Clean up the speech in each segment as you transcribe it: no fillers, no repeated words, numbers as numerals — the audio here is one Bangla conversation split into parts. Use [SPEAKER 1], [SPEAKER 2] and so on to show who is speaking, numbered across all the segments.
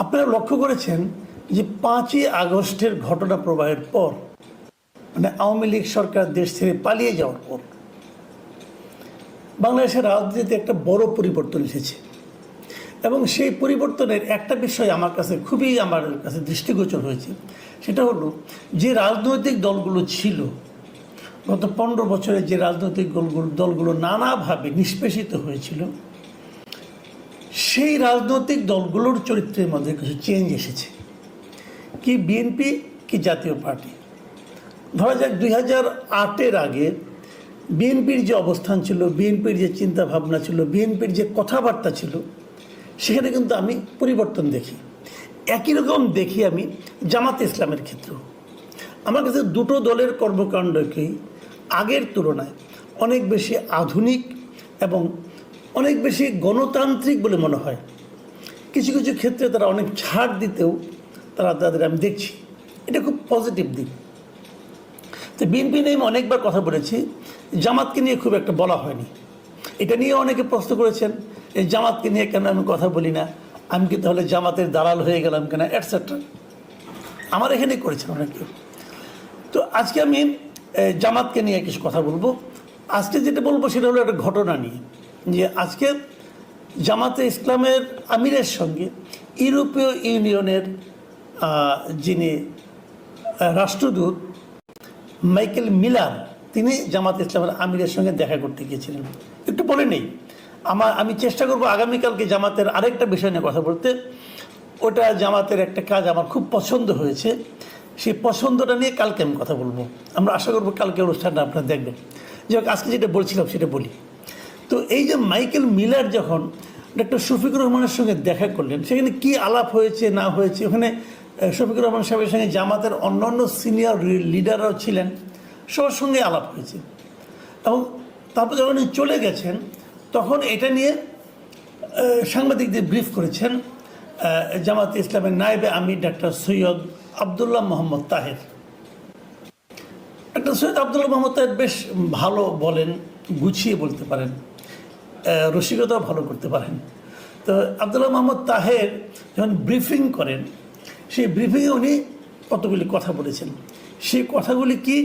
[SPEAKER 1] আপনারা লক্ষ্য করেছেন যে 5ই আগস্টের ঘটনা প্রবাহের পর, মানে আওয়ামী লীগ সরকার দেশ ছেড়ে পালিয়ে যাওয়ার পর বাংলাদেশের রাজনীতিতে একটা বড় পরিবর্তন এসেছে। এবং সেই পরিবর্তনের একটা বিষয় আমার কাছে দৃষ্টিগোচর হয়েছে। সেটা হলো, যে রাজনৈতিক দলগুলো ছিল গত 15 বছরে, যে রাজনৈতিক দলগুলো নানাভাবে নিষ্পেষিত হয়েছিল, সেই রাজনৈতিক দলগুলোর চরিত্রের মধ্যে কিছু চেঞ্জ এসেছে। কি বিএনপি কি জাতীয় পার্টি। ধরা যাক 2008-এর আগে বিএনপির যে অবস্থান ছিল, বিএনপির যে চিন্তা ভাবনা ছিল, বিএনপির যে কথাবার্তা ছিল, সেখানে কিন্তু আমি পরিবর্তন দেখি। একই রকম দেখি আমি জামাতে ইসলামের ক্ষেত্রেও। আমার কাছে দুটো দলের কর্মকাণ্ডকেই আগের তুলনায় অনেক বেশি আধুনিক এবং অনেক বেশি গণতান্ত্রিক বলে মনে হয়। কিছু কিছু ক্ষেত্রে তারা অনেক ছাড় দিতেও তাদের আমি দেখছি। এটা খুব পজিটিভ দিক। তো বিএনপি নিয়ে আমি অনেকবার কথা বলেছি, জামাতকে নিয়ে খুব একটা বলা হয়নি। এটা নিয়ে অনেকে প্রশ্ন করেছেন, এই জামাতকে নিয়ে কেন আমি কথা বলি না, আমি কি তাহলে জামাতের দালাল হয়ে গেলাম কেনা, এটসেট্রা। আমার এখানেই করেছেন অনেকে। তো আজকে আমি জামাতকে নিয়ে কিছু কথা বলবো। আজকে যেটা বলবো সেটা হলো একটা ঘটনা নিয়ে, যে আজকে জামাতে ইসলামের আমিরের সঙ্গে ইউরোপীয় ইউনিয়নের যিনি রাষ্ট্রদূত মাইকেল মিলার, তিনি জামাতে ইসলামের আমিরের সঙ্গে দেখা করতে গিয়েছিলেন। একটু বলে নেই, আমি চেষ্টা করব আগামীকালকে জামাতের আরেকটা বিষয় নিয়ে কথা বলতে। ওটা জামাতের একটা কাজ আমার খুব পছন্দ হয়েছে, সেই পছন্দটা নিয়ে কালকে আমি কথা বলবো। আমরা আশা করবো কালকে অনুষ্ঠানটা আপনারা দেখবেন। যাই হোক, আজকে যেটা বলছিলাম সেটা বলি। তো এই যে মাইকেল মিলার যখন ডক্টর শফিকুর রহমানের সঙ্গে দেখা করলেন, সেখানে কি আলাপ হয়েছে না হয়েছে, ওখানে শফিকুর রহমান সাহেবের সঙ্গে জামাতের অন্যান্য সিনিয়র লিডাররাও ছিলেন, সবার সঙ্গে আলাপ হয়েছে। এবং তারপর যখন চলে গেছেন, তখন এটা নিয়ে সাংবাদিকদের ব্রিফ করেছেন জামাতে ইসলামের নায়েবে আমির ডাক্তার সৈয়দ আবদুল্লাহ মোহাম্মদ তাহের। ডাক্তার সৈয়দ আবদুল্লাহ মোহাম্মদ তাহের বেশ ভালো বলেন, গুছিয়ে বলতে পারেন, রসিকতাও ভালো করতে পারেন। তো আবদুল্লাহ মোহাম্মদ তাহের যখন ব্রিফিং করেন, সেই ব্রিফিংয়ে উনি কতগুলি কথা বলেছেন। সেই কথাগুলি কি,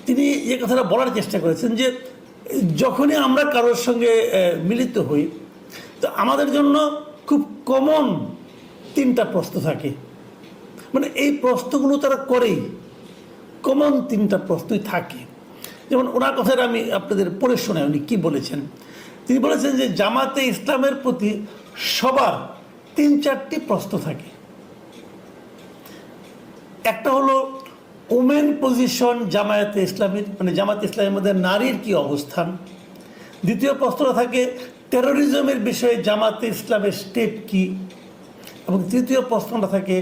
[SPEAKER 1] তিনি যে কথাটা বলার চেষ্টা করেছেন যে যখনই আমরা কারোর সঙ্গে মিলিত হই, তো আমাদের জন্য খুব কমন 3টা প্রশ্ন থাকে। মানে এই প্রশ্নগুলো তারা করেই, কমন 3টা প্রশ্নই থাকে। যেমন ওনার কথাটা আমি আপনাদের পড়ে শোনাই, উনি কী বলেছেন। তিনি বলেছেন যে জামাতে ইসলামের প্রতি সবার 3-4টি প্রশ্ন থাকে। একটা হলো ওমেন পজিশন জামায়াতে ইসলামীর, মানে জামাতে ইসলামের মধ্যে নারীর কি অবস্থান। দ্বিতীয় প্রশ্নটা থাকে টেরোরিজমের বিষয়ে জামাতে ইসলামের স্টেপ কি। এবং তৃতীয় প্রশ্নটা থাকে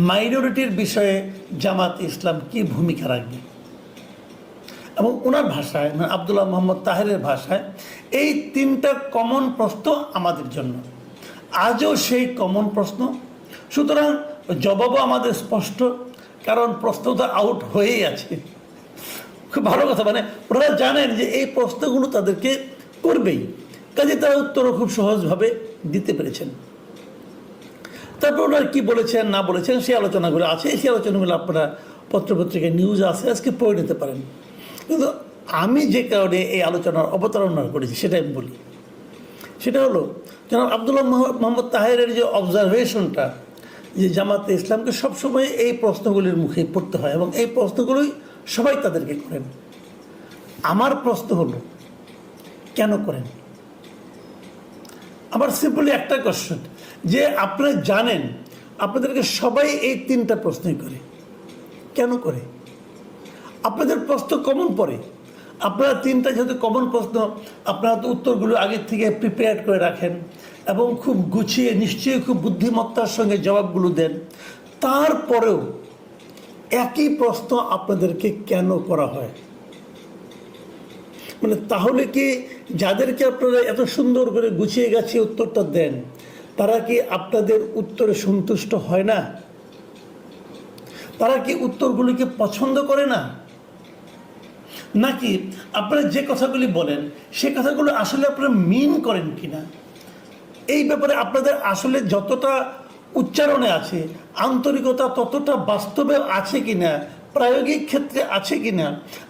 [SPEAKER 1] মাইনরিটির বিষয়ে জামাতে ইসলাম কি ভূমিকা রাখবে। এবং ওনার ভাষায়, মানে আবদুল্লাহ মোহাম্মদ তাহেরের ভাষায়, এই 3টা কমন প্রশ্ন আমাদের জন্য আজও সেই কমন প্রশ্ন। সুতরাং জবাবও আমাদের স্পষ্ট, কারণ প্রশ্নটা আউট হয়েই আছে। খুব ভালো কথা, মানে ওরা জানেন যে এই প্রশ্নগুলো তাদেরকে করবেই, কাজে তারা উত্তরও খুব সহজভাবে দিতে পেরেছেন। তারপর ওনারা কী বলেছেন না বলেছেন সেই আলোচনাগুলো আছে, সেই আলোচনাগুলো আপনারা পত্রপত্রিকায় নিউজ আছে, আজকে পড়ে নিতে পারেন। কিন্তু আমি যে কারণে এই আলোচনার অবতারণা করেছি সেটা আমি বলি। সেটা হলো জনাব আবদুল্লাহ মোহাম্মদ তাহেরের যে অবজারভেশনটা, যে জামাতে ইসলামকে সবসময় এই প্রশ্নগুলির মুখে পড়তে হয় এবং এই প্রশ্নগুলোই সবাই তাদেরকে করেন। আমার প্রশ্ন হলো, কেন করেন? আমার সিম্পলি একটা কোশ্চেন, যে আপনারা জানেন আপনাদেরকে সবাই এই 3টা প্রশ্নই করে, কেন করে? আপনাদের প্রশ্ন কমন পড়ে, আপনারা 3টা যেহেতু কমন প্রশ্ন, আপনারা তো উত্তরগুলো আগের থেকে প্রিপেয়ার করে রাখেন এবং খুব গুছিয়ে নিশ্চয়ই খুব বুদ্ধিমত্তার সঙ্গে জবাবগুলো দেন। তারপরেও একই প্রশ্ন আপনাদেরকে কেন করা হয়? মানে তাহলে কি যাদেরকে আপনারা এত সুন্দর করে গুছিয়ে গাছিয়ে উত্তরটা দেন, তারা কি আপনাদের উত্তরে সন্তুষ্ট হয় না? তারা কি উত্তরগুলিকে পছন্দ করে না? নাকি আপনারা যে কথাগুলি বলেন সে কথাগুলো আসলে আপনারা মিন করেন কিনা, এই ব্যাপারে আপনাদের আসলে যতটা উচ্চারণে আছে, আন্তরিকতা ততটা বাস্তবে আছে কিনা, প্রায়োগিক ক্ষেত্রে আছে কিনা,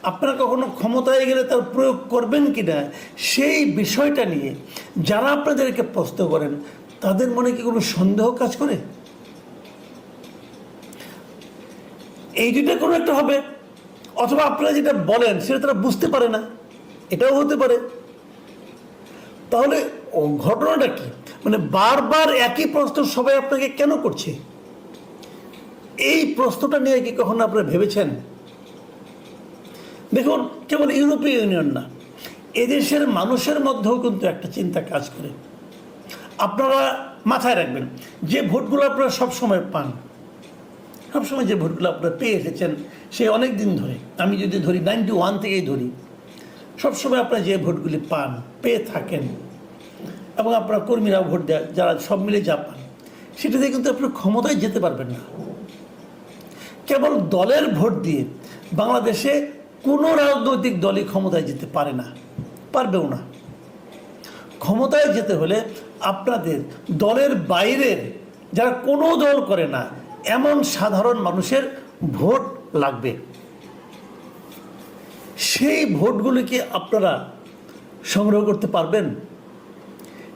[SPEAKER 1] আপনারা কখনো ক্ষমতায় গেলে তার প্রয়োগ করবেন কিনা, সেই বিষয়টা নিয়ে যারা আপনাদেরকে প্রশ্ন করেন তাদের মনে কি কোনো সন্দেহ কাজ করে? এই দুইটা কোনো একটা হবে, অথবা আপনারা যেটা বলেন সেটা তারা বুঝতে পারে না, এটাও হতে পারে। তাহলে ঘটনাটা কি? মানে বারবার একই প্রশ্ন সবাই আপনাকে কেন করছে? এই প্রশ্নটা নিয়ে কি কখনো আপনারা ভেবেছেন? দেখুন, কেবল ইউরোপীয় ইউনিয়ন না, এদেশের মানুষের মধ্যেও কিন্তু একটা চিন্তা কাজ করে। আপনারা মাথায় রাখবেন, যে ভোটগুলো আপনারা সবসময় পান, সবসময় যে ভোটগুলো আপনারা পেয়ে এসেছেন সে অনেক দিন ধরে, আমি যদি ধরি 91 থেকেই ধরি, সবসময় আপনারা যে ভোটগুলি পান, পেয়ে থাকেন, এবং আপনার কর্মীরাও ভোট দেয়, যারা সব মিলে যা পান, সেটাতে কিন্তু আপনার ক্ষমতায় যেতে পারবেন না। কেবল দলের ভোট দিয়ে বাংলাদেশে কোনো রাজনৈতিক দলই ক্ষমতায় যেতে পারে না, পারবেও না। ক্ষমতায় যেতে হলে আপনাদের দলের বাইরের, যারা কোনো দল করে না, এমন সাধারণ মানুষের ভোট লাগবে। সেই ভোটগুলিকে আপনারা সংগ্রহ করতে পারবেন?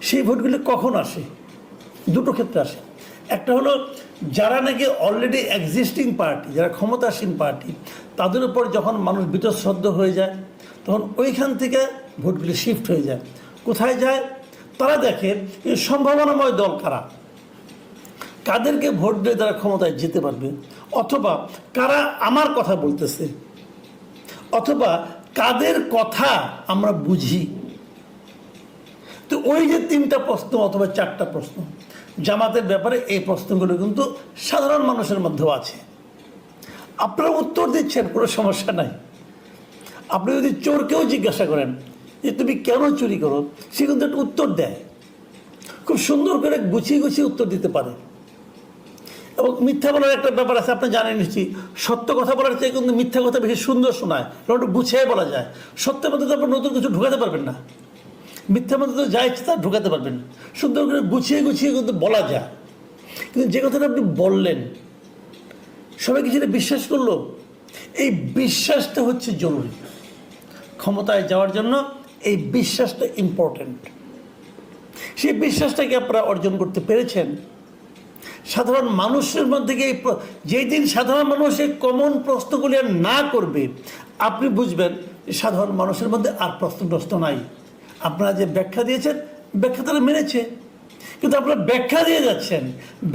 [SPEAKER 1] সেই ভোটগুলি কখন আসে? দুটো ক্ষেত্রে আসে। একটা হলো যারা নাকি অলরেডি এক্সিস্টিং পার্টি, যারা ক্ষমতাসীন পার্টি, তাদের উপর যখন মানুষ বীতশ্রদ্ধ হয়ে যায়, তখন ওইখান থেকে ভোটগুলি শিফট হয়ে যায়। কোথায় যায়? তারা দেখে এই সম্ভাবনাময় দল কারা, কাদেরকে ভোট দিয়ে তারা ক্ষমতায় যেতে পারবে, অথবা কারা আমার কথা বলতেছে, অথবা কাদের কথা আমরা বুঝি। তো ওই যে 3টা প্রশ্ন অথবা 4টা প্রশ্ন জামাতের ব্যাপারে, এই প্রশ্নগুলো কিন্তু সাধারণ মানুষের মধ্যেও আছে। আপনারা উত্তর দিচ্ছেন, কোনো সমস্যা নাই। আপনি যদি চোরকেও জিজ্ঞাসা করেন যে তুমি কেন চুরি করো, সে কিন্তু একটা উত্তর দেয়, খুব সুন্দর করে গুছিয়ে গুছিয়ে উত্তর দিতে পারে। এবং মিথ্যা বলার একটা ব্যাপার আছে, আপনি জানেন নিশ্চয়ই, সত্য কথা বলার চেয়ে কিন্তু মিথ্যা কথা বেশি সুন্দর শোনায়, কারণ একটু গুছিয়ে বলা যায়। সত্যের মধ্যে তো আপনি নতুন কিছু ঢুকাতে পারবেন না, মিথ্যার মধ্যে তো যা ইচ্ছে তা ঢুকাতে পারবেন। সুন্দর করে গুছিয়ে গুছিয়ে কিন্তু বলা যায়। কিন্তু যে কথাটা আপনি বললেন, সবাই কি সেটা বিশ্বাস করলো? এই বিশ্বাসটা হচ্ছে জরুরি ক্ষমতায় যাওয়ার জন্য। এই বিশ্বাসটা ইম্পর্টেন্ট। সেই বিশ্বাসটাকে আপনারা অর্জন করতে পেরেছেন? সাধারণ মানুষের মধ্যে যেই দিন সাধারণ মানুষ এই কমন প্রশ্নগুলি আর না করবে, আপনি বুঝবেন সাধারণ মানুষের মধ্যে আর প্রশ্ন নাই। আপনারা যে ব্যাখ্যা দিয়েছেন, ব্যাখ্যা তারা মেনেছে, কিন্তু আপনারা ব্যাখ্যা দিয়ে যাচ্ছেন,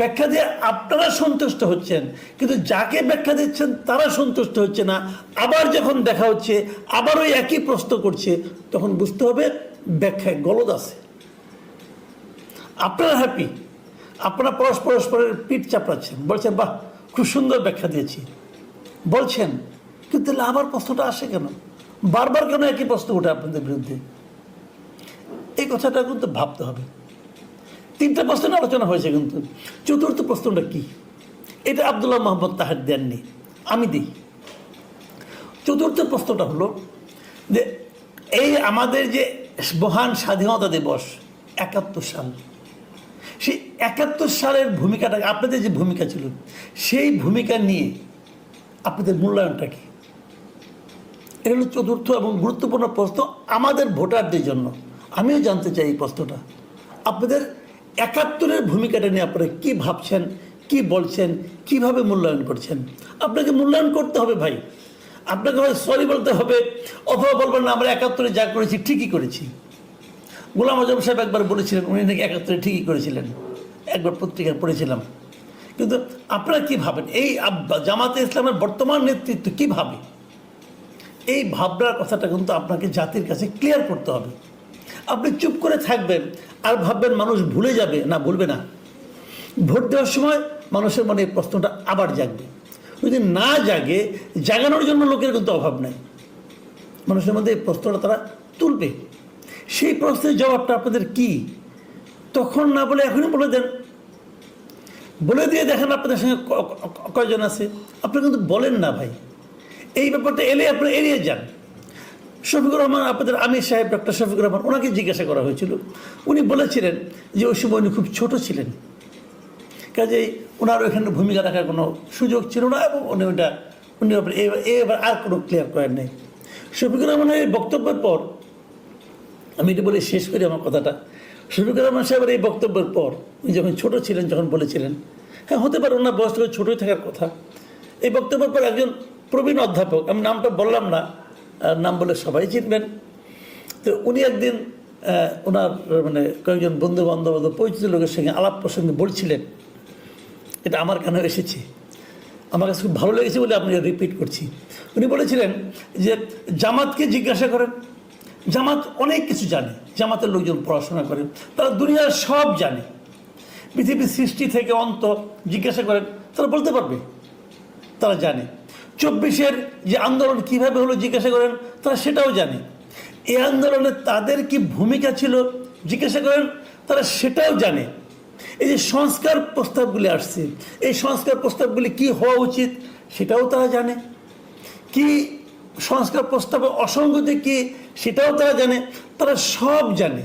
[SPEAKER 1] ব্যাখ্যা দিয়ে আপনারা সন্তুষ্ট হচ্ছেন, কিন্তু যাকে ব্যাখ্যা দিচ্ছেন তারা সন্তুষ্ট হচ্ছে না। আবার যখন দেখা হচ্ছে, আবার ওই একই প্রশ্ন করছে, তখন বুঝতে হবে ব্যাখ্যায় গলদ আছে। আপনারা হ্যাপি, আপনারা পরস্পরের পিঠ চাপড়াচ্ছেন, বলছেন বাহ খুব সুন্দর ব্যাখ্যা দিয়েছি বলছেন, কিন্তু তাহলে আবার প্রশ্নটা আসে কেন? বারবার কেন একই প্রশ্ন ওঠে আপনাদের বিরুদ্ধে? এই কথাটা কিন্তু ভাবতে হবে। 3টা প্রশ্ন আলোচনা হয়েছে, কিন্তু 4র্থ প্রশ্নটা কি, এটা আব্দুল্লাহ মোহাম্মদ তাহের দেননি, আমি দিই। 4র্থ প্রশ্নটা হলো যে এই আমাদের যে মহান স্বাধীনতা দিবস 71 সাল, সেই 71 সালের ভূমিকাটা, আপনাদের যে ভূমিকা ছিল, সেই ভূমিকা নিয়ে আপনাদের মূল্যায়নটা কি? এটা হলো 4র্থ এবং গুরুত্বপূর্ণ প্রশ্ন আমাদের ভোটারদের জন্য। আমিও জানতে চাই এই প্রশ্নটা, আপনাদের 71-এর ভূমিকাটা নিয়ে আপনারা কী ভাবছেন, কি বলছেন, কিভাবে মূল্যায়ন করছেন? আপনাকে মূল্যায়ন করতে হবে ভাই। আপনাকে হয় সরি বলতে হবে, অথবা বলবেন না আমরা 71-এ যা করেছি ঠিকই করেছি। গোলাম আজম সাহেব একবার বলেছিলেন উনি নাকি 71-এ ঠিকই করেছিলেন, একবার পত্রিকায় পড়েছিলাম। কিন্তু আপনারা কী ভাবেন, এই জামাতে ইসলামের বর্তমান নেতৃত্ব কী ভাবে? এই ভাবনার কথাটা কিন্তু আপনাকে জাতির কাছে ক্লিয়ার করতে হবে। আপনি চুপ করে থাকবেন আর ভাববেন মানুষ ভুলে যাবে, না ভুলবে না। ভোট দেওয়ার সময় মানুষের মনে এই প্রশ্নটা আবার জাগবে। যদি না জাগে, জাগানোর জন্য লোকের কিন্তু অভাব নাই, মানুষের মধ্যে এই প্রশ্নটা তারা তুলবে। সেই প্রশ্নের জবাবটা আপনাদের কি? তখন না বলে এখনই বলে দেন, বলে দিয়ে দেখেন আপনাদের সঙ্গে কয়জন আছে। আপনি কিন্তু বলেন না ভাই, এই ব্যাপারটা এলে আপনি এড়িয়ে যান। শফিকুর রহমান, আপনাদের আমির সাহেব ডক্টর শফিকুর রহমান, ওনাকে জিজ্ঞাসা করা হয়েছিল, উনি বলেছিলেন যে ওই সময় উনি খুব ছোট ছিলেন, কাজেই ওনার ওইখানে ভূমিকা রাখার কোনো সুযোগ ছিল না, এবং উনি এবার আর কোনো ক্লিয়ার করেন নেই। শফিকুর রহমানের এই বক্তব্যের পর, আমি এটা বলে শেষ করি আমার কথাটা, শফিকুর রহমান সাহেবের এই বক্তব্যের পর উনি যখন ছোট ছিলেন, যখন বলেছিলেন, হ্যাঁ হতে পারে ওনার বয়স থেকে ছোটোই থাকার কথা, এই বক্তব্যের পর একজন প্রবীণ অধ্যাপক, আমি নামটা বললাম না, নাম বলে সবাই চিনবেন, তো উনি একদিন ওনার মানে কয়েকজন বন্ধু বান্ধব পরিচিত লোকের সঙ্গে আলাপ প্রসঙ্গে বলছিলেন, এটা আমার কানে এসেছে, আমার কাছে খুব ভালো লেগেছে বলে আপনি রিপিট করছি। উনি বলেছিলেন যে জামাতকে জিজ্ঞাসা করেন, জামাত অনেক কিছু জানে, জামাতের লোকজন পড়াশোনা করেন, তারা দুনিয়ার সব জানে, পৃথিবীর সৃষ্টি থেকে অন্ত জিজ্ঞাসা করেন, তারা বলতে পারবে, তারা জানে। 24-এর যে আন্দোলন কিভাবে হলো জিজ্ঞাসা করেন, তারা সেটাও জানে। এই আন্দোলনে তাদের কি ভূমিকা ছিল জিজ্ঞাসা করেন, তারা সেটাও জানে। এই যে সংস্কার প্রস্তাবগুলি আসছে, এই সংস্কার প্রস্তাবগুলি কি হওয়া উচিত সেটাও তারা জানে, কি সংস্কার প্রস্তাবে অসঙ্গতি কি সেটাও তারা জানে, তারা সব জানে।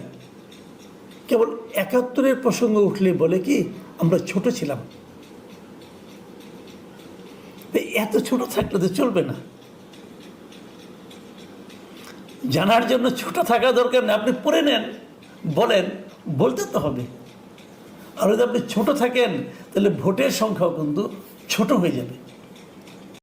[SPEAKER 1] কেবল 71-এর প্রসঙ্গ উঠলে বলে কি আমরা ছোট ছিলাম। এত ছোট থাকলে তো চলবে না, জানার জন্য ছোট থাকা দরকার না, আপনি পড়ে নেন, বলেন, বলতে তো হবে। আর যদি আপনি ছোট থাকেন তাহলে ভোটের সংখ্যাও কিন্তু ছোট হয়ে যাবে।